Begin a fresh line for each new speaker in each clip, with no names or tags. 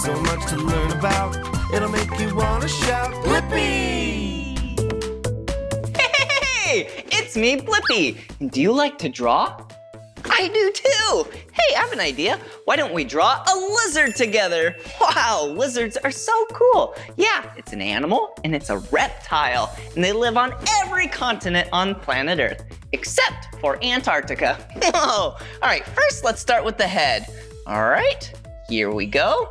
so much to learn about. It'll make you want to shout, Blippi!
Hey, it's me, Blippi. Do you like to draw? I do too. Hey, I have an idea. Why don't we draw a lizard together? Wow, lizards are so cool. Yeah, it's an animal and it's a reptile, and they live on every continent on planet Earth, except for Antarctica. Whoa. All right, first let's start with the head. All right, here we go.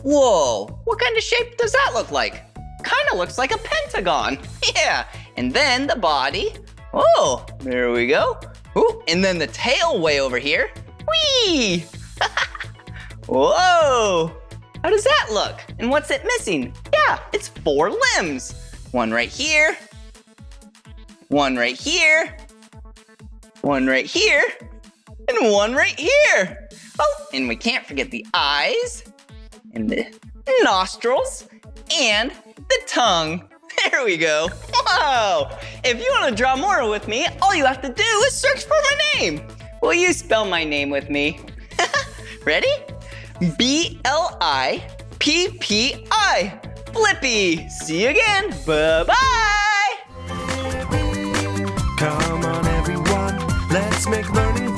Whoa, what kind of shape does that look like? Kind of looks like a pentagon. Yeah, and then the body. Oh, there we go. Ooh, and then the tail way over here. Whee! Whoa! How does that look? And what's it missing? Yeah, it's 4 limbs. One right here. One right here. One right here. And one right here. Oh, and we can't forget the eyes. And the nostrils. And the tongue. There we go. Whoa! If you want to draw more with me, all you have to do is search for my name. Will you spell my name with me? Ready? B-L-I-P-P-I. Blippi. See you again. Bye-bye.
Come on, everyone. Let's make learning